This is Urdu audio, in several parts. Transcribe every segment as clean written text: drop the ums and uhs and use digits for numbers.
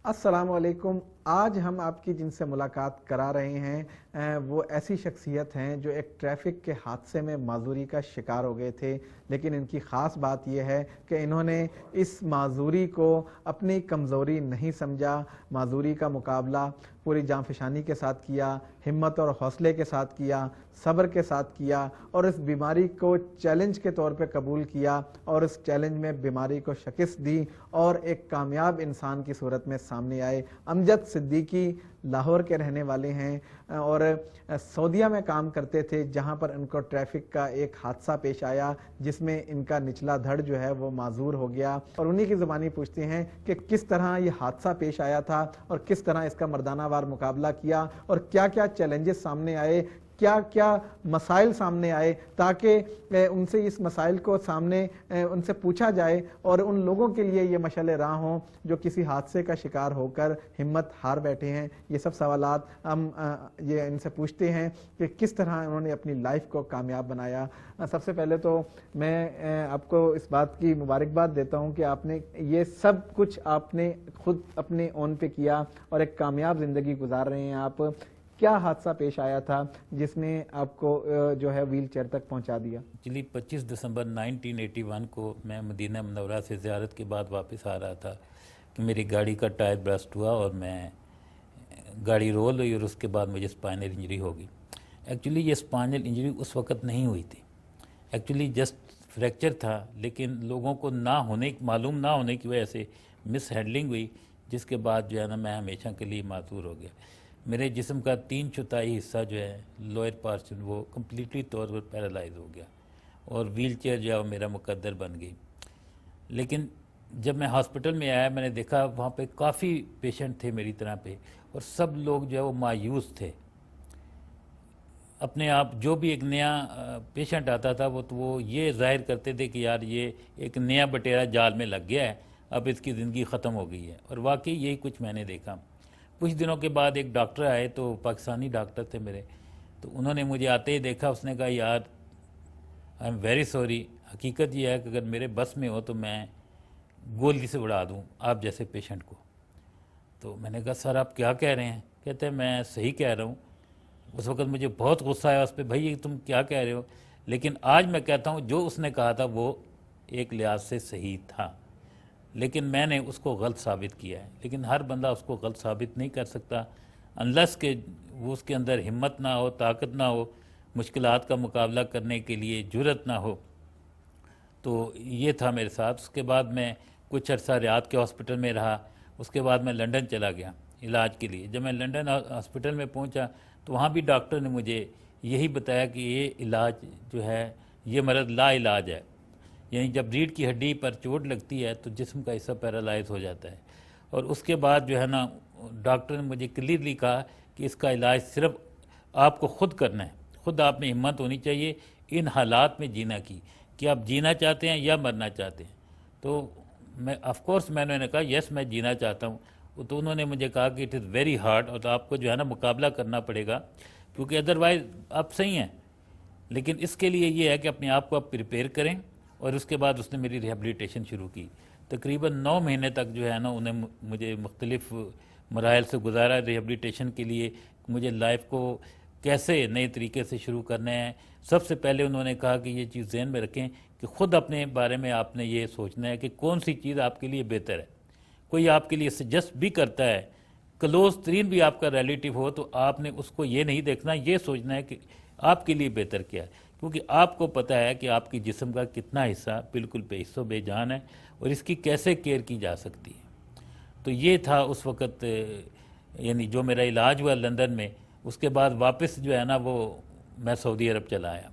السلام علیکم۔ آج ہم آپ کی جن سے ملاقات کرا رہے ہیں وہ ایسی شخصیت ہیں جو ایک ٹریفک کے حادثے میں معذوری کا شکار ہو گئے تھے، لیکن ان کی خاص بات یہ ہے کہ انہوں نے اس معذوری کو اپنی کمزوری نہیں سمجھا، معذوری کا مقابلہ پوری جانفشانی کے ساتھ کیا، ہمت اور حوصلے کے ساتھ کیا، صبر کے ساتھ کیا اور اس بیماری کو چیلنج کے طور پہ قبول کیا اور اس چیلنج میں بیماری کو شکست دی اور ایک کامیاب انسان کی صورت میں سامنے آئے۔ امجد صدیقی لاہور کے رہنے والے ہیں اور سعودیہ میں کام کرتے تھے، جہاں پر ان کو ٹریفک کا ایک حادثہ پیش آیا جس میں ان کا نچلا دھڑ جو ہے وہ معذور ہو گیا، اور انہی کی زبانی پوچھتے ہیں کہ کس طرح یہ حادثہ پیش آیا تھا اور کس طرح اس کا مردانہ وار مقابلہ کیا اور کیا کیا چیلنجز سامنے آئے، کیا کیا مسائل سامنے آئے، تاکہ ان سے اس مسائل کو سامنے ان سے پوچھا جائے اور ان لوگوں کے لیے یہ مشعل راہ ہوں جو کسی حادثے کا شکار ہو کر ہمت ہار بیٹھے ہیں۔ یہ سب سوالات ہم یہ ان سے پوچھتے ہیں کہ کس طرح انہوں نے اپنی لائف کو کامیاب بنایا۔ سب سے پہلے تو میں آپ کو اس بات کی مبارکباد دیتا ہوں کہ آپ نے یہ سب کچھ آپ نے خود اپنے اون پہ کیا اور ایک کامیاب زندگی گزار رہے ہیں آپ۔ کیا حادثہ پیش آیا تھا جس نے آپ کو جو ہے ویل چیئر تک پہنچا دیا؟ ایکچولی 25 دسمبر 1981 کو میں مدینہ منورہ سے زیارت کے بعد واپس آ رہا تھا کہ میری گاڑی کا ٹائر برسٹ ہوا اور میں گاڑی رول ہوئی اور اس کے بعد مجھے اسپائنل انجری ہوگی۔ ایکچولی یہ اسپائنل انجری اس وقت نہیں ہوئی تھی، ایکچولی جسٹ فریکچر تھا، لیکن لوگوں کو معلوم نہ ہونے کی وجہ سے مس ہینڈلنگ ہوئی، جس کے بعد جو ہے نا میں ہمیشہ کے لیے معذور ہو گیا۔ میرے جسم کا 3/4 حصہ جو ہے لوئر پارشن وہ کمپلیٹلی طور پر پیرالائز ہو گیا اور ویل چیئر جو ہے وہ میرا مقدر بن گئی۔ لیکن جب میں ہاسپٹل میں آیا میں نے دیکھا وہاں پہ کافی پیشنٹ تھے میری طرح پہ، اور سب لوگ جو ہے وہ مایوس تھے اپنے آپ۔ جو بھی ایک نیا پیشنٹ آتا تھا وہ یہ ظاہر کرتے تھے کہ یار یہ ایک نیا بٹیرا جال میں لگ گیا ہے، اب اس کی زندگی ختم ہو گئی ہے، اور واقعی یہی کچھ میں نے دیکھا۔ کچھ دنوں کے بعد ایک ڈاکٹر آئے، تو پاکستانی ڈاکٹر تھے میرے، تو انہوں نے مجھے آتے ہی دیکھا، اس نے کہا یار آئی ایم ویری سوری، حقیقت یہ ہے کہ اگر میرے بس میں ہو تو میں گولی سے اڑا دوں آپ جیسے پیشنٹ کو۔ تو میں نے کہا سر آپ کیا کہہ رہے ہیں؟ کہتے ہیں میں صحیح کہہ رہا ہوں۔ اس وقت مجھے بہت غصہ آیا اس پہ، بھائی یہ تم کیا کہہ رہے ہو؟ لیکن آج میں کہتا ہوں جو اس نے کہا تھا وہ ایک لحاظ سے صحیح تھا، لیکن میں نے اس کو غلط ثابت کیا ہے۔ لیکن ہر بندہ اس کو غلط ثابت نہیں کر سکتا انلیس کہ وہ اس کے اندر ہمت نہ ہو، طاقت نہ ہو، مشکلات کا مقابلہ کرنے کے لیے جرأت نہ ہو۔ تو یہ تھا میرے ساتھ۔ اس کے بعد میں کچھ عرصہ ریاض کے ہاسپٹل میں رہا، اس کے بعد میں لنڈن چلا گیا علاج کے لیے۔ جب میں لنڈن ہاسپٹل میں پہنچا تو وہاں بھی ڈاکٹر نے مجھے یہی بتایا کہ یہ علاج جو ہے یہ مرض لا علاج ہے، یعنی جب ریڑھ کی ہڈی پر چوٹ لگتی ہے تو جسم کا حصہ پیرالائز ہو جاتا ہے، اور اس کے بعد جو ہے نا ڈاکٹر نے مجھے کلیئرلی کہا کہ اس کا علاج صرف آپ کو خود کرنا ہے، خود آپ میں ہمت ہونی چاہیے ان حالات میں جینا کی، کہ آپ جینا چاہتے ہیں یا مرنا چاہتے ہیں۔ تو میں آف کورس میں نے کہا یس میں جینا چاہتا ہوں۔ تو انہوں نے مجھے کہا کہ اٹ از ویری ہارڈ، اور آپ کو جو ہے نا مقابلہ کرنا پڑے گا، کیونکہ ادروائز آپ صحیح ہیں، لیکن اس کے لیے یہ ہے کہ اپنے آپ کو آپ پریپیئر کریں۔ اور اس کے بعد اس نے میری ریہیبلیٹیشن شروع کی۔ تقریباً 9 مہینے تک جو ہے نا انہیں مجھے مختلف مراحل سے گزارا ریہیبلیٹیشن کے لیے، مجھے لائف کو کیسے نئے طریقے سے شروع کرنا ہے۔ سب سے پہلے انہوں نے کہا کہ یہ چیز ذہن میں رکھیں کہ خود اپنے بارے میں آپ نے یہ سوچنا ہے کہ کون سی چیز آپ کے لیے بہتر ہے۔ کوئی آپ کے لیے سجیسٹ بھی کرتا ہے، کلوز ترین بھی آپ کا ریلیٹیو ہو، تو آپ نے اس کو یہ نہیں دیکھنا، یہ سوچنا ہے کہ آپ کے لیے بہتر کیا ہے، کیونکہ آپ کو پتہ ہے کہ آپ کی جسم کا کتنا حصہ بالکل بے حص و بے جان ہے اور اس کی کیسے کیئر کی جا سکتی ہے۔ تو یہ تھا اس وقت یعنی جو میرا علاج ہوا لندن میں۔ اس کے بعد واپس جو ہے نا وہ میں سعودی عرب چلا آیا۔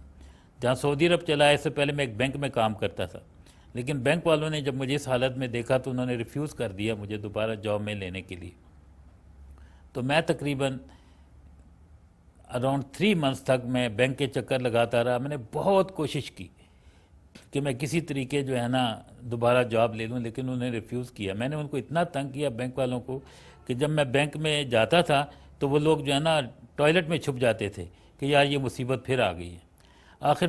جہاں سعودی عرب چلا آیا، اس سے پہلے میں ایک بینک میں کام کرتا تھا، لیکن بینک والوں نے جب مجھے اس حالت میں دیکھا تو انہوں نے ریفیوز کر دیا مجھے دوبارہ جاب میں لینے کے لیے۔ تو میں تقریباً اراؤنڈ 3 منتھس تک میں بینک کے چکر لگاتا رہا۔ میں نے بہت کوشش کی کہ میں کسی طریقے جو ہے نا دوبارہ جاب لے لوں، لیکن انہوں نے ریفیوز کیا۔ میں نے ان کو اتنا تنگ کیا بینک والوں کو کہ جب میں بینک میں جاتا تھا تو وہ لوگ جو ہے نا ٹوائلٹ میں چھپ جاتے تھے کہ یار یہ مصیبت پھر آ گئی ہے۔ آخر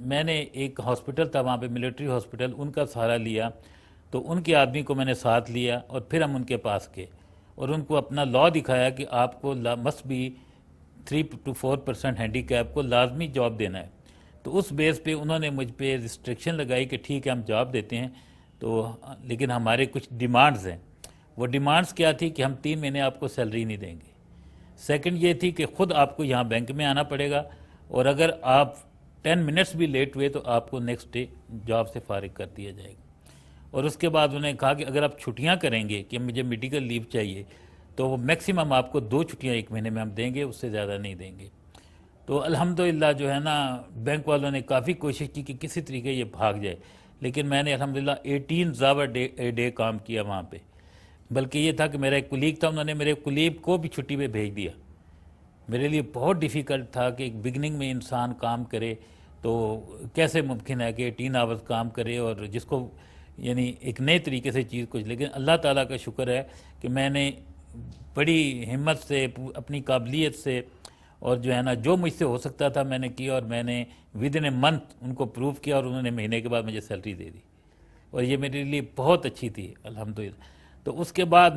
میں نے ایک ہاسپٹل تھا وہاں پہ ملٹری ہاسپٹل، ان کا سہارا لیا، تو ان کے آدمی کو میں نے ساتھ لیا اور پھر ہم ان کے پاس گئے، اور ان کو اپنا لا دکھایا کہ آپ کو must be 3 to 4% handicap کو لازمی جاب دینا ہے. تو اس بیس پہ انہوں نے مجھ پہ ریسٹرکشن لگائی کہ ٹھیک ہے ہم جاب دیتے ہیں تو لیکن ہمارے کچھ ڈیمانڈز ہیں. وہ ڈیمانڈز کیا تھی کہ ہم 3 مہینے آپ کو سیلری نہیں دیں گے. سیکنڈ یہ تھی کہ خود آپ کو یہاں بینک میں آنا پڑے گا اور اگر آپ 10 منٹس بھی لیٹ ہوئے تو آپ کو نیکسٹ ڈے جاب سے فارغ کر دیا جائے گا. اور اس کے بعد انہوں نے کہا کہ اگر آپ چھٹیاں کریں گے کہ مجھے میڈیکل لیو چاہیے تو وہ میکسیمم آپ کو 2 چھٹیاں 1 مہینے میں ہم دیں گے، اس سے زیادہ نہیں دیں گے. تو الحمدللہ جو ہے نا بینک والوں نے کافی کوشش کی کہ کسی طریقے یہ بھاگ جائے، لیکن میں نے الحمدللہ 18 آور ڈے کام کیا وہاں پہ. بلکہ یہ تھا کہ میرا ایک کولیگ تھا، انہوں نے میرے کولیگ کو بھی چھٹی پہ بھیج دیا. میرے لیے بہت ڈیفیکلٹ تھا کہ ایک بگننگ میں انسان کام کرے تو کیسے ممکن ہے کہ 18 آورز کام کرے اور جس کو یعنی ایک نئے طریقے سے چیز کچھ. لیکن اللہ تعالیٰ کا شکر ہے کہ میں نے بڑی ہمت سے اپنی قابلیت سے اور جو ہے نا جو مجھ سے ہو سکتا تھا میں نے کیا اور میں نے ود ان اے منتھ ان کو پروو کیا اور انہوں نے مہینے کے بعد مجھے سیلری دے دی اور یہ میرے لیے بہت اچھی تھی الحمدللہ. تو اس کے بعد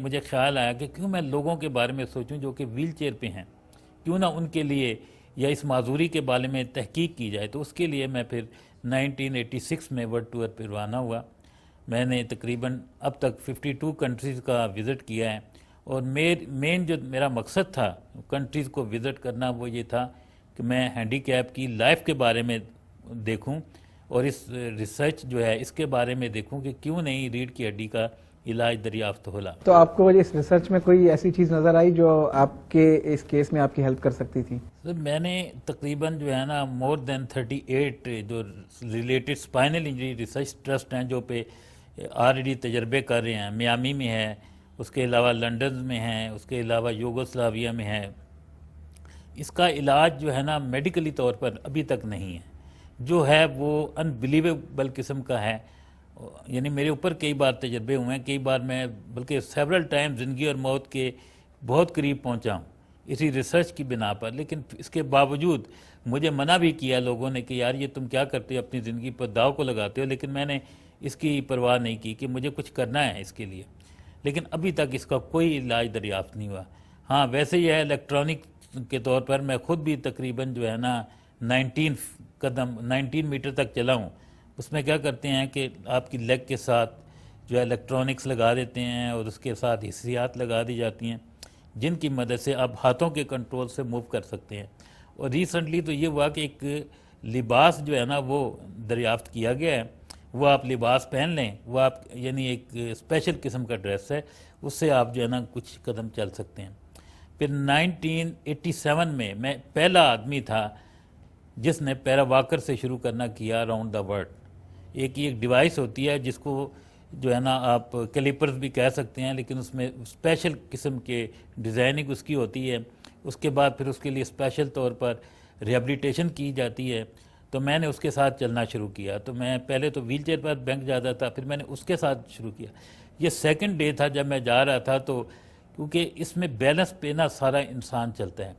مجھے خیال آیا کہ کیوں میں لوگوں کے بارے میں سوچوں جو کہ ویل چیئر پہ ہیں، کیوں نہ ان کے لیے یا اس معذوری کے بارے میں تحقیق کی جائے. تو اس کے لیے میں پھر 1986 میں ورلڈ ٹور پہ روانہ ہوا. میں نے تقریباً اب تک 52 کنٹریز کا وزٹ کیا ہے اور مین جو میرا مقصد تھا کنٹریز کو وزٹ کرنا وہ یہ تھا کہ میں ہینڈی کیپ کی لائف کے بارے میں دیکھوں اور اس ریسرچ جو ہے اس کے بارے میں دیکھوں کہ کیوں نہیں ریڑھ کی ہڈی کا علاج دریافت ہو رہا. تو آپ کو اس ریسرچ میں کوئی ایسی چیز نظر آئی جو آپ کے اس کیس میں آپ کی ہیلپ کر سکتی تھی؟ سر میں نے تقریباً جو ہے نا مور دین 38 جو related spinal injury research trust ہیں جو پہ آلریڈی تجربے کر رہے ہیں. میامی میں ہے، اس کے علاوہ لنڈن میں ہیں، اس کے علاوہ یوگوسلاویا میں ہے. اس کا علاج جو ہے نا میڈیکلی طور پر ابھی تک نہیں ہے، جو ہے وہ انبلیویبل قسم کا ہے. یعنی میرے اوپر کئی بار تجربے ہوئے ہیں، کئی بار میں بلکہ سیورل ٹائم زندگی اور موت کے بہت قریب پہنچا ہوں اسی ریسرچ کی بنا پر. لیکن اس کے باوجود مجھے منع بھی کیا لوگوں نے کہ یار یہ تم کیا کرتے ہو، اپنی زندگی پر داؤ کو لگاتے ہو. لیکن میں نے اس کی پرواہ نہیں کی کہ مجھے کچھ کرنا ہے اس کے لیے. لیکن ابھی تک اس کا کوئی علاج دریافت نہیں ہوا. ہاں ویسے یہ ہے الیکٹرانک کے طور پر میں خود بھی تقریباً جو ہے نا 19 میٹر تک چلا ہوں. اس میں کیا کرتے ہیں کہ آپ کی لیگ کے ساتھ جو ہے الیکٹرانکس لگا دیتے ہیں اور اس کے ساتھ حصیات لگا دی جاتی ہیں جن کی مدد سے آپ ہاتھوں کے کنٹرول سے موو کر سکتے ہیں. اور ریسنٹلی تو یہ ہوا کہ ایک لباس جو ہے نا وہ دریافت کیا گیا ہے، وہ آپ لباس پہن لیں، وہ آپ یعنی ایک اسپیشل قسم کا ڈریس ہے، اس سے آپ جو ہے نا کچھ قدم چل سکتے ہیں. پھر 1987 میں پہلا آدمی تھا جس نے پیرا واکر سے شروع کرنا کیا اراؤنڈ دا ورلڈ. ایک ڈیوائس ہوتی ہے جس کو جو ہے نا آپ کیلیپرز بھی کہہ سکتے ہیں، لیکن اس میں اسپیشل قسم کے ڈیزائننگ اس کی ہوتی ہے. اس کے بعد پھر اس کے لیے اسپیشل طور پر ریہیبلیٹیشن کی جاتی ہے. تو میں نے اس کے ساتھ چلنا شروع کیا. تو میں پہلے تو ویل چیئر پر بینک جاتا تھا، پھر میں نے اس کے ساتھ شروع کیا. یہ سیکنڈ ڈے تھا جب میں جا رہا تھا، تو کیونکہ اس میں بیلنس پہ نا سارا انسان چلتا ہے.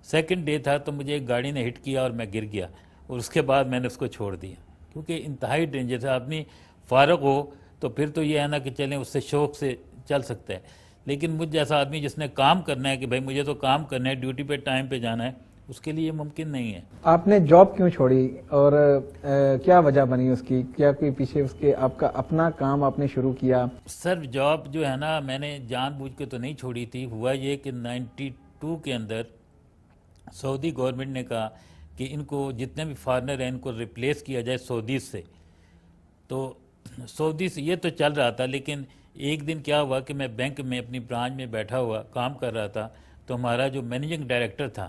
سیکنڈ ڈے تھا تو مجھے ایک گاڑی نے ہٹ کیا اور میں گر گیا اور اس کے بعد میں نے اس کو چھوڑ دیا کیونکہ انتہائی ڈینجر ہے. آدمی فارغ ہو تو پھر تو یہ ہے نا کہ چلیں اس سے شوق سے چل سکتا ہے، لیکن مجھ جیسا آدمی جس نے کام کرنا ہے کہ بھائی مجھے تو کام کرنا ہے، ڈیوٹی پہ ٹائم پہ جانا ہے، اس کے لیے یہ ممکن نہیں ہے. آپ نے جاب کیوں چھوڑی اور کیا وجہ بنی اس کی؟ کیا کوئی پیچھے اس کے آپ کا اپنا کام آپ نے شروع کیا؟ سر جاب جو ہے نا میں نے جان بوجھ کے تو نہیں چھوڑی تھی. ہوا یہ کہ 92 کے اندر سعودی گورنمنٹ نے کہا کہ ان کو جتنے بھی فارنر ہیں ان کو ریپلیس کیا جائے سعودیز سے. تو سعودی سے یہ تو چل رہا تھا، لیکن ایک دن کیا ہوا کہ میں بینک میں اپنی برانچ میں بیٹھا ہوا کام کر رہا تھا، تو ہمارا جو مینیجنگ ڈائریکٹر تھا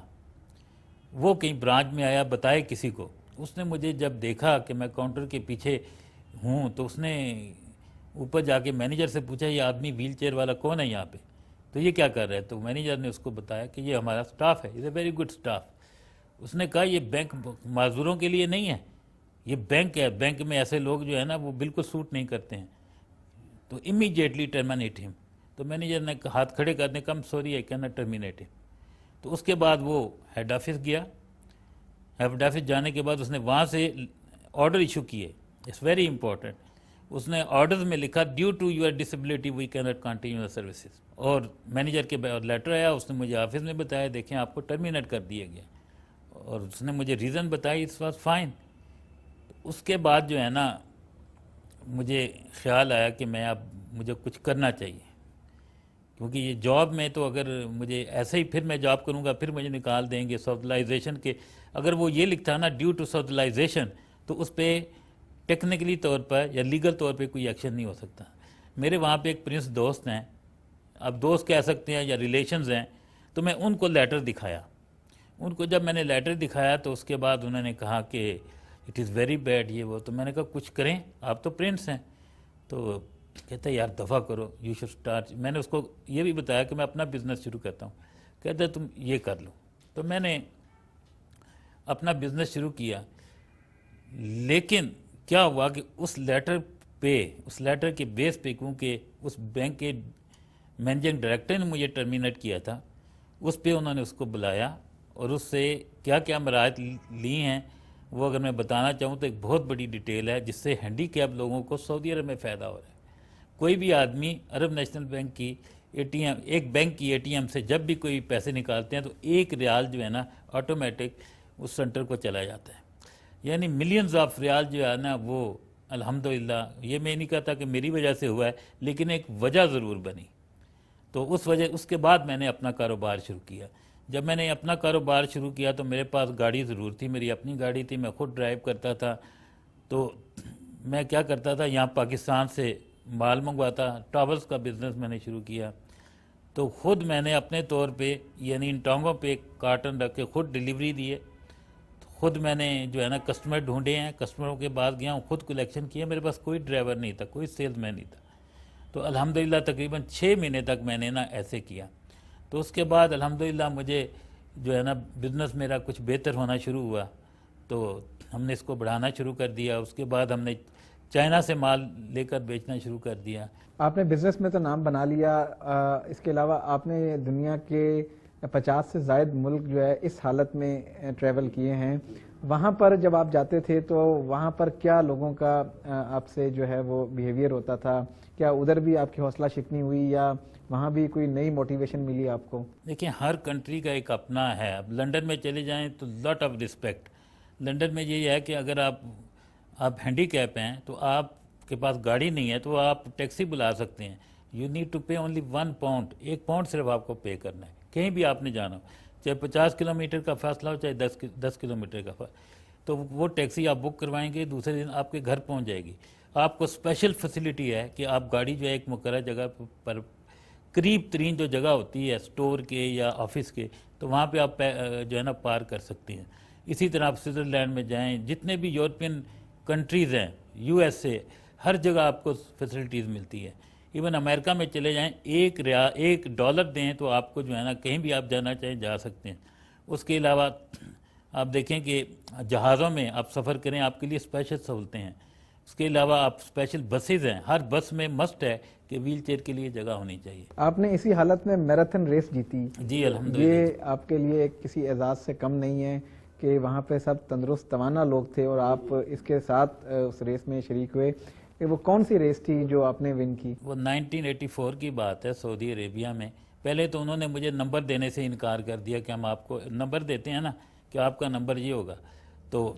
وہ کہیں برانچ میں آیا بتائے کسی کو. اس نے مجھے جب دیکھا کہ میں کاؤنٹر کے پیچھے ہوں تو اس نے اوپر جا کے مینیجر سے پوچھا یہ آدمی ویل چیئر والا کون ہے یہاں پہ، تو یہ کیا کر رہا ہے؟ تو مینیجر نے اس کو بتایا کہ یہ ہمارا سٹاف ہے، it's a very good staff. اس نے کہا یہ بینک معذوروں کے لیے نہیں ہے، یہ بینک ہے، بینک میں ایسے لوگ جو ہے نا وہ بالکل سوٹ نہیں کرتے ہیں، تو امیڈیٹلی ٹرمینیٹ ہم. تو مینیجر نے ہاتھ کھڑے کرنے come sorry I can not terminate ہم. تو اس کے بعد وہ ہیڈ آفس گیا. ہیڈ آفس جانے کے بعد اس نے وہاں سے آرڈر ایشو کیے، اٹس ویری امپورٹنٹ. اس نے آرڈرز میں لکھا due to your disability we can not continue services, اور مینیجر کے لیٹر آیا، اس نے مجھے آفس میں بتایا دیکھیں آپ کو ٹرمینیٹ کر دیا گیا، اور اس نے مجھے ریزن بتائی، اٹس واز فائن۔ اس کے بعد جو ہے نا مجھے خیال آیا کہ میں اب مجھے کچھ کرنا چاہیے، کیونکہ یہ جاب میں تو اگر مجھے ایسے ہی پھر میں جاب کروں گا پھر مجھے نکال دیں گے سوشلائزیشن کے، اگر وہ یہ لکھتا نا ڈیو ٹو سوشلائزیشن تو اس پہ ٹیکنیکلی طور پر یا لیگل طور پہ کوئی ایکشن نہیں ہو سکتا۔ میرے وہاں پہ ایک پرنس دوست ہیں، اب دوست کہہ سکتے ہیں یا ریلیشنز ہیں، تو میں ان کو لیٹر دکھایا، ان کو جب میں نے لیٹر دکھایا تو اس کے بعد انہوں نے کہا کہ اٹ از ویری بیڈ یہ وہ، تو میں نے کہا کچھ کریں، آپ تو پرنس ہیں، تو کہتا ہے یار دفع کرو، یو شوڈ اسٹارٹ۔ میں نے اس کو یہ بھی بتایا کہ میں اپنا بزنس شروع کرتا ہوں، کہتا ہے تم یہ کر لو، تو میں نے اپنا بزنس شروع کیا۔ لیکن کیا ہوا کہ اس لیٹر پہ، اس لیٹر کے بیس پہ، کیونکہ اس بینک کے مینیجنگ ڈائریکٹر نے مجھے ٹرمینیٹ کیا تھا، اس پہ انہوں نے اس کو بلایا اور اس سے کیا کیا مراحت لی ہیں وہ اگر میں بتانا چاہوں تو ایک بہت بڑی ڈیٹیل ہے جس سے ہینڈی کیپ لوگوں کو سعودی عرب میں فائدہ ہو رہا ہے۔ کوئی بھی آدمی عرب نیشنل بینک کی اے ٹی ایم، ایک بینک کی اے ٹی ایم سے جب بھی کوئی پیسے نکالتے ہیں تو 1 ریال جو ہے نا آٹومیٹک اس سینٹر کو چلا جاتا ہے، یعنی ملینز آف ریال جو ہے نا وہ الحمدللہ، یہ میں نہیں کہتا کہ میری وجہ سے ہوا ہے لیکن ایک وجہ ضرور بنی۔ تو اس کے بعد میں نے اپنا کاروبار شروع کیا۔ جب میں نے اپنا کاروبار شروع کیا تو میرے پاس گاڑی ضرور تھی، میری اپنی گاڑی تھی، میں خود ڈرائیو کرتا تھا۔ تو میں کیا کرتا تھا، یہاں پاکستان سے مال منگواتا، ٹاورز کا بزنس میں نے شروع کیا، تو خود میں نے اپنے طور پہ یعنی ان ٹانگوں پہ کارٹن رکھ کے خود ڈیلیوری دیے، خود میں نے جو ہے نا کسٹمر ڈھونڈے ہیں، کسٹمروں کے بعد گیا ہوں، خود کلیکشن کیا، میرے پاس کوئی ڈرائیور نہیں تھا، کوئی سیلز مین نہیں تھا۔ تو الحمدللہ تقریباً 6 مہینے تک میں نے نا ایسے کیا۔ تو اس کے بعد الحمدللہ مجھے جو ہے نا بزنس میرا کچھ بہتر ہونا شروع ہوا، تو ہم نے اس کو بڑھانا شروع کر دیا۔ اس کے بعد ہم نے چائنا سے مال لے کر بیچنا شروع کر دیا۔ آپ نے بزنس میں تو نام بنا لیا، اس کے علاوہ آپ نے دنیا کے 50 سے زائد ملک جو ہے اس حالت میں ٹریول کیے ہیں۔ وہاں پر جب آپ جاتے تھے تو وہاں پر کیا لوگوں کا آپ سے جو ہے وہ بیہیویئر ہوتا تھا؟ کیا ادھر بھی آپ کی حوصلہ شکنی ہوئی یا وہاں بھی کوئی نئی موٹیویشن ملی آپ کو؟ دیکھیں ہر کنٹری کا ایک اپنا ہے۔ اب لنڈن میں چلے جائیں تو لاٹ آف رسپیکٹ۔ لنڈن میں یہ ہے کہ اگر آپ ہینڈی کیپ ہیں تو آپ کے پاس گاڑی نہیں ہے تو آپ ٹیکسی بلا سکتے ہیں۔ You need to pay only 1 pound, 1 pound صرف آپ کو پے کرنا ہے، کہیں بھی آپ نے جانا ہو، چاہے 50 کلومیٹر کا فاصلہ ہو چاہے 10 کلومیٹر کا فاصلہ، تو وہ ٹیکسی آپ بک کروائیں گے، دوسرے دن آپ کے گھر پہنچ جائے گی۔ آپ کو اسپیشل فیسلٹی ہے کہ آپ گاڑی جو ہے ایک مقررہ جگہ پر قریب ترین جو جگہ ہوتی ہے اسٹور کے یا آفس کے، تو وہاں پہ آپ جو ہے نا پار کر سکتے ہیں۔ اسی طرح آپ سوئٹزرلینڈ میں جائیں، جتنے بھی یورپین کنٹریز ہیں، USA، ہر جگہ آپ کو فیسلٹیز ملتی ہے۔ ایون امریکہ میں چلے جائیں، $1 دیں تو آپ کو جو ہے نا کہیں بھی آپ جانا چاہیں جا سکتے ہیں۔ اس کے علاوہ آپ دیکھیں کہ جہازوں میں آپ سفر کریں، آپ کے لیے اسپیشل سہولتیں ہیں۔ اس کے علاوہ آپ اسپیشل بسیز ہیں، ہر بس میں مسٹ ہے کہ ویل چیئر کے لیے جگہ ہونی چاہیے۔ آپ نے اسی حالت میں میراتھن ریس جیتی، جی الحمدللہ۔ یہ آپ کے لیے کسی اعزاز سے کم نہیں ہے کہ وہاں پہ سب تندرست توانا لوگ تھے اور آپ اس کے ساتھ اس ریس میں شریک ہوئے۔ وہ کون سی ریس تھی جو آپ نے ون کی؟ وہ 1984 کی بات ہے، سعودی عربیہ میں۔ پہلے تو انہوں نے مجھے نمبر دینے سے انکار کر دیا کہ ہم آپ کو نمبر دیتے ہیں نا کہ آپ کا نمبر یہ ہوگا، تو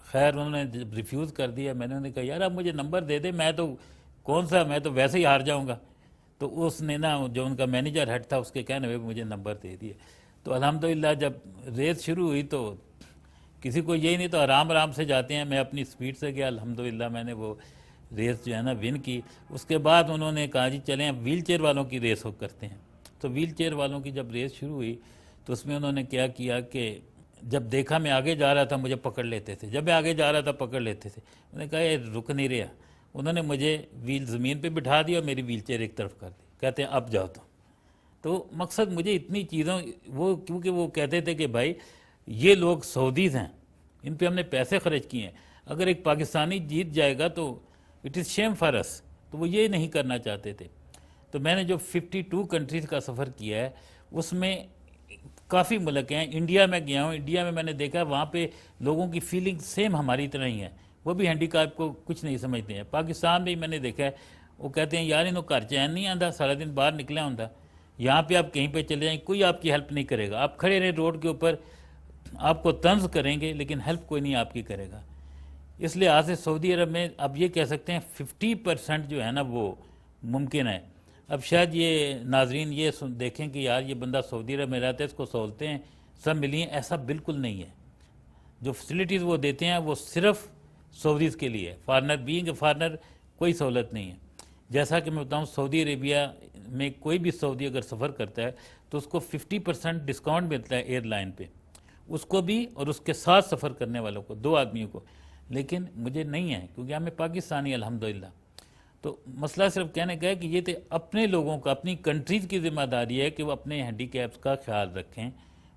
خیر انہوں نے ریفیوز کر دیا۔ میں نے کہا یار آپ مجھے نمبر دے دیں، میں تو ویسے ہی ہار جاؤں گا۔ تو اس نے نا جو ان کا مینیجر ہیڈ تھا اس کے کہنے میں مجھے نمبر دے دیے۔ تو الحمدللہ جب ریس شروع ہوئی تو کسی کو یہی نہیں، تو آرام سے جاتے ہیں، میں اپنی سپیڈ سے گیا، الحمدللہ میں نے وہ ریس جو ہے نا ون کی۔ اس کے بعد انہوں نے کہا جی چلیں اب ویل چیئر والوں کی ریس ہو کرتے ہیں۔ تو ویل چیئر والوں کی جب ریس شروع ہوئی تو اس میں انہوں نے کیا کیا کہ جب دیکھا میں آگے جا رہا تھا مجھے پکڑ لیتے تھے، جب میں آگے جا رہا تھا پکڑ لیتے تھے۔ انہوں نے کہا یہ رک نہیں رہا، انہوں نے مجھے ویل زمین پہ بٹھا دیا اور میری ویل چیئر ایک طرف کر دی، کہتے ہیں اب جاؤ تو مقصد مجھے اتنی چیزوں وہ کیونکہ وہ کہتے تھے کہ بھائی یہ لوگ سعودیز ہیں، ان پہ ہم نے پیسے خرچ کیے ہیں، اگر ایک پاکستانی جیت جائے گا تو اٹ از شیم فار اس، تو وہ یہ نہیں کرنا چاہتے تھے۔ تو میں نے جو 52 کنٹریز کا سفر کیا ہے اس میں کافی ملک ہیں۔ انڈیا میں گیا ہوں، انڈیا میں نے دیکھا وہاں پہ لوگوں کی فیلنگ سیم ہماری طرح ہی ہے، وہ بھی ہینڈی کیپ کو کچھ نہیں سمجھتے ہیں. پاکستان میں میں نے دیکھا ہے وہ کہتے ہیں یار انہوں گھر چین نہیں آتا, سارا دن باہر نکلا ہوتا. یہاں پہ آپ کہیں پہ چلے جائیں کوئی آپ کی ہیلپ نہیں کرے گا, آپ کھڑے رہیں روڈ کے اوپر آپ کو طنز کریں گے لیکن ہیلپ کوئی نہیں آپ کی کرے گا. اس لیے آج سے سعودی عرب میں اب یہ کہہ سکتے ہیں 50% جو ہے نا وہ ممکن ہے. اب شاید یہ ناظرین یہ دیکھیں کہ یار یہ بندہ سعودی عرب میں رہتا ہے اس کو سہولتیں ہیں سب ملی ہیں, ایسا بالکل نہیں ہے. جو فیسلٹیز وہ دیتے ہیں وہ صرف سعودیز کے لیے, فارنر بینگ اے فارنر کوئی سہولت نہیں ہے. جیسا کہ میں بتاؤں سعودی عربیہ میں کوئی بھی سعودی اگر سفر کرتا ہے تو اس کو 50% ڈسکاؤنٹ ملتا ہے ایئر لائن پہ, اس کو بھی اور اس کے ساتھ سفر کرنے والوں کو, 2 آدمیوں کو. لیکن مجھے نہیں ہے کیونکہ ہمیں پاکستانی الحمدللہ. تو مسئلہ صرف کہنے کا ہے کہ یہ تو اپنے لوگوں کا اپنی کنٹریز کی ذمہ داری ہے کہ وہ اپنے ہینڈی کیپس کا خیال رکھیں,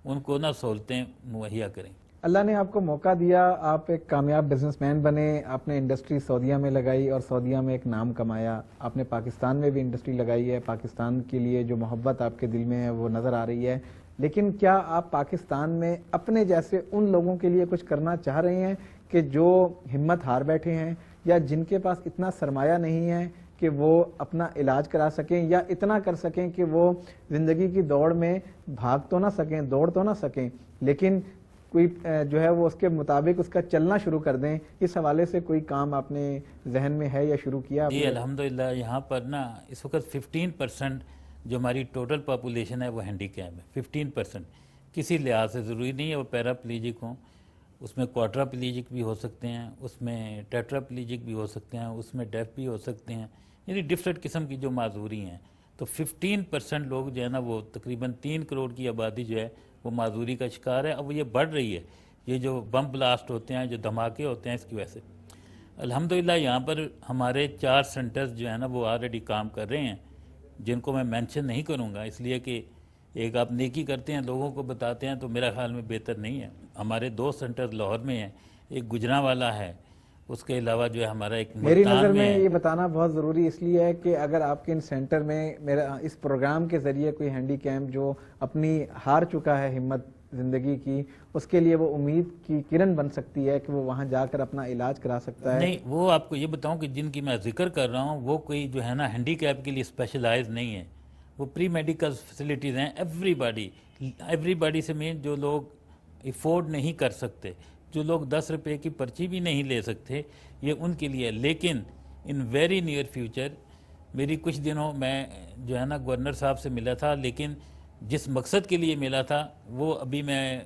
ان کو نہ سہولتیں مہیا کریں. اللہ نے آپ کو موقع دیا, آپ ایک کامیاب بزنس مین بنے, آپ نے انڈسٹری سعودیہ میں لگائی اور سعودیہ میں ایک نام کمایا. آپ نے پاکستان میں بھی انڈسٹری لگائی ہے, پاکستان کے لیے جو محبت آپ کے دل میں ہے وہ نظر آ رہی ہے. لیکن کیا آپ پاکستان میں اپنے جیسے ان لوگوں کے لیے کچھ کرنا چاہ رہے ہیں کہ جو ہمت ہار بیٹھے ہیں یا جن کے پاس اتنا سرمایہ نہیں ہے کہ وہ اپنا علاج کرا سکیں یا اتنا کر سکیں کہ وہ زندگی کی دوڑ میں بھاگ تو نہ سکیں, دوڑ تو نہ سکیں, لیکن کوئی جو ہے وہ اس کے مطابق اس کا چلنا شروع کر دیں؟ اس حوالے سے کوئی کام آپ نے ذہن میں ہے یا شروع کیا؟ جی الحمدللہ یہاں پر نا اس وقت 15% جو ہماری ٹوٹل پاپولیشن ہے وہ ہینڈی کیپ ہے. 15% کسی لحاظ سے ضروری نہیں ہے وہ پیرا پلیجک ہوں, اس میں کوارٹرا پلیجک بھی ہو سکتے ہیں, اس میں ٹیٹرا پلیجک بھی ہو سکتے ہیں, اس میں ڈیف بھی ہو سکتے ہیں, یعنی ڈفرینٹ قسم کی جو معذوری ہیں. تو 15% لوگ جو ہے نا وہ تقریباً 3 کروڑ کی آبادی جو ہے وہ معذوری کا شکار ہے. اب یہ بڑھ رہی ہے, یہ جو بم بلاسٹ ہوتے ہیں جو دھماکے ہوتے ہیں اس کی وجہ سے. الحمدللہ یہاں پر ہمارے 4 سینٹرز جو ہیں نا وہ آلریڈی کام کر رہے ہیں, جن کو میں مینشن نہیں کروں گا اس لیے کہ ایک آپ نیکی کرتے ہیں لوگوں کو بتاتے ہیں تو میرا خیال میں بہتر نہیں ہے. ہمارے 2 سینٹرز لاہور میں ہیں, ایک گجرانوالہ ہے, اس کے علاوہ جو ہے ہمارا ایک میری نظر ملتان میں میں یہ بتانا بہت ضروری اس لیے ہے کہ اگر آپ کے ان سینٹر میں میرا اس پروگرام کے ذریعے کوئی ہینڈی کیپ جو اپنی ہار چکا ہے ہمت زندگی کی, اس کے لیے وہ امید کی کرن بن سکتی ہے کہ وہ وہاں جا کر اپنا علاج کرا سکتا ہے. نہیں, وہ آپ کو یہ بتاؤں کہ جن کی میں ذکر کر رہا ہوں وہ کوئی جو ہے نا ہینڈی کیپ کے لیے اسپیشلائز نہیں ہے, وہ پری میڈیکل فیسلٹیز ہیں. ایوری باڈی سے مین جو لوگ افورڈ نہیں کر سکتے, جو لوگ 10 روپے کی پرچی بھی نہیں لے سکتے, یہ ان کے لیے. لیکن ان ویری نیئر فیوچر میری کچھ دنوں میں جو ہے نا گورنر صاحب سے ملا تھا, لیکن جس مقصد کے لیے ملا تھا وہ ابھی میں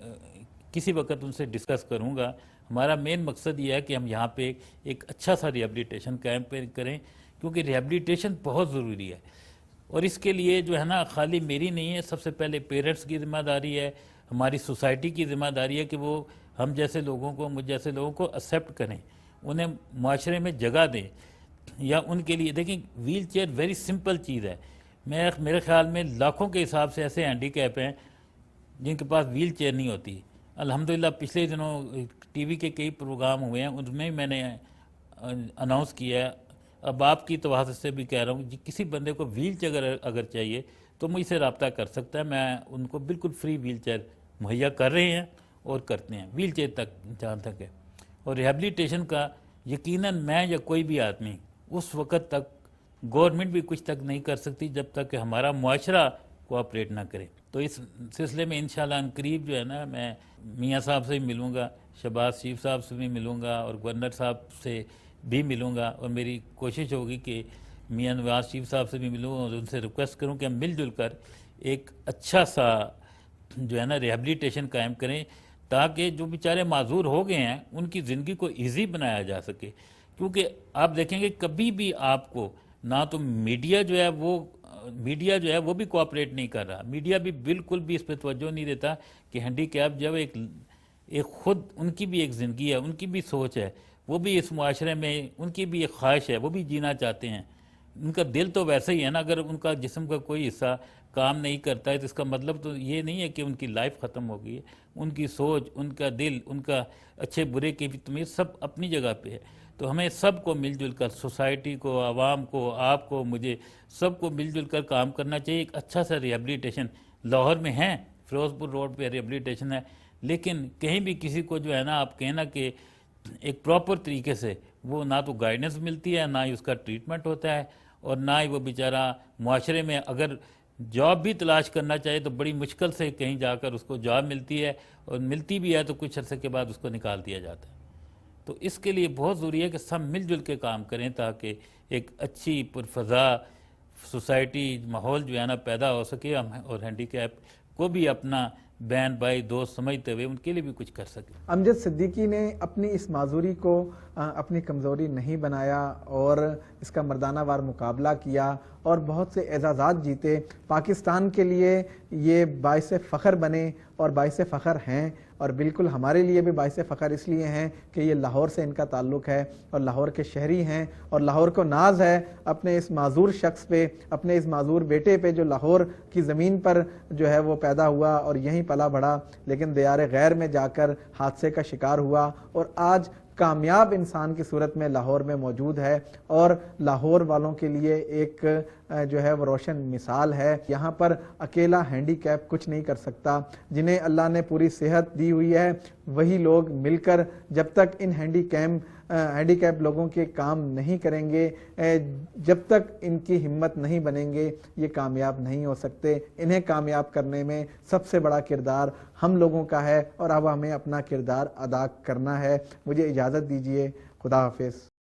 کسی وقت ان سے ڈسکس کروں گا. ہمارا مین مقصد یہ ہے کہ ہم یہاں پہ ایک اچھا سا ریہیبلیٹیشن کیمپ کریں, کیونکہ ریہیبلیٹیشن بہت ضروری ہے. اور اس کے لیے جو ہے نا خالی میری نہیں ہے, سب سے پہلے پیرنٹس کی ذمہ داری ہے, ہماری سوسائٹی کی ذمہ داری ہے کہ وہ ہم جیسے لوگوں کو, مجھ جیسے لوگوں کو ایکسیپٹ کریں, انہیں معاشرے میں جگہ دیں. یا ان کے لیے دیکھیں ویل چیئر ویری سمپل چیز ہے. میرے خیال میں لاکھوں کے حساب سے ایسے ہینڈی کیپ ہیں جن کے پاس ویل چیئر نہیں ہوتی. الحمدللہ پچھلے دنوں ٹی وی کے کئی پروگرام ہوئے ہیں, ان میں نے اناؤنس کیا ہے, اب آپ کی تواسط سے بھی کہہ رہا ہوں, کسی بندے کو ویل چیئر اگر چاہیے تو مجھ سے رابطہ کر سکتا ہے. میں ان کو بالکل فری ویل چیئر مہیا کر رہے ہیں اور کرتے ہیں, ویل چیئر تک جہاں تک ہے. اور ریہیبلیٹیشن کا یقیناً میں یا کوئی بھی آدمی اس وقت تک گورنمنٹ بھی کچھ تک نہیں کر سکتی جب تک کہ ہمارا معاشرہ کوآپریٹ نہ کرے. تو اس سلسلے میں انشاءاللہ قریب جو ہے نا میں میاں صاحب سے بھی ملوں گا, شہباز شریف صاحب سے بھی ملوں گا اور گورنر صاحب سے بھی ملوں گا. اور میری کوشش ہوگی کہ میاں نواز شریف صاحب سے بھی ملوں اور ان سے ریکویسٹ کروں کہ ہم مل جل کر ایک اچھا سا جو ہے نا ریہیبلیٹیشن قائم کریں, تاکہ جو بیچارے معذور ہو گئے ہیں ان کی زندگی کو ایزی بنایا جا سکے. کیونکہ آپ دیکھیں گے کبھی بھی آپ کو نہ تو میڈیا جو ہے وہ بھی کوآپریٹ نہیں کر رہا, میڈیا بھی بالکل بھی اس پہ توجہ نہیں دیتا کہ ہینڈی کیپ جب ایک خود ان کی بھی ایک زندگی ہے, ان کی بھی سوچ ہے, وہ بھی اس معاشرے میں ان کی بھی ایک خواہش ہے, وہ بھی جینا چاہتے ہیں. ان کا دل تو ویسا ہی ہے نا, اگر ان کا جسم کا کوئی حصہ کام نہیں کرتا ہے تو اس کا مطلب تو یہ نہیں ہے کہ ان کی لائف ختم ہو گئی ہے. ان کی سوچ, ان کا دل, ان کا اچھے برے کی بھی تمیز سب اپنی جگہ پہ ہے. تو ہمیں سب کو مل جل کر, سوسائٹی کو, عوام کو, آپ کو, مجھے, سب کو مل جل کر کام کرنا چاہیے. ایک اچھا سا ریہیبلیٹیشن لاہور میں ہے, فیروز پور روڈ پہ ریہیبلیٹیشن ہے, لیکن کہیں بھی کسی کو جو ہے نا آپ کہیں نا کہ ایک پراپر طریقے سے وہ نہ تو گائیڈنس ملتی ہے، نہ ہی اس کا ٹریٹمنٹ ہوتا ہے، اور نہ ہی وہ بیچارہ معاشرے میں اگر جاب بھی تلاش کرنا چاہے تو بڑی مشکل سے کہیں جا کر اس کو جاب ملتی ہے، اور ملتی بھی ہے تو کچھ عرصے کے بعد اس کو نکال دیا جاتا ہے۔ تو اس کے لیے بہت ضروری ہے کہ سب مل جل کے کام کریں تاکہ ایک اچھی پرفضا سوسائٹی ماحول جو ہے نا پیدا ہو سکے، اور ہینڈی کیپ کو بھی اپنا بہن بھائی دوست سمجھتے ہوئے ان کے لیے بھی کچھ کر سکے۔ امجد صدیقی نے اپنی اس معذوری کو اپنی کمزوری نہیں بنایا اور اس کا مردانہ وار مقابلہ کیا اور بہت سے اعزازات جیتے۔ پاکستان کے لیے یہ باعث فخر بنے اور باعث فخر ہیں، اور بالکل ہمارے لیے بھی باعث فخر اس لیے ہیں کہ یہ لاہور سے ان کا تعلق ہے اور لاہور کے شہری ہیں، اور لاہور کو ناز ہے اپنے اس معذور شخص پہ، اپنے اس معذور بیٹے پہ جو لاہور کی زمین پر جو ہے وہ پیدا ہوا اور یہیں پلا بڑھا، لیکن دیار غیر میں جا کر حادثے کا شکار ہوا، اور آج کامیاب انسان کی صورت میں لاہور میں موجود ہے، اور لاہور والوں کے لیے ایک جو ہے وہ روشن مثال ہے۔ یہاں پر اکیلا ہینڈی کیپ کچھ نہیں کر سکتا، جنہیں اللہ نے پوری صحت دی ہوئی ہے وہی لوگ مل کر جب تک ان ہینڈی کیپ لوگوں کے کام نہیں کریں گے، جب تک ان کی ہمت نہیں بنیں گے، یہ کامیاب نہیں ہو سکتے۔ انہیں کامیاب کرنے میں سب سے بڑا کردار ہم لوگوں کا ہے، اور اب ہمیں اپنا کردار ادا کرنا ہے۔ مجھے اجازت دیجیے، خدا حافظ۔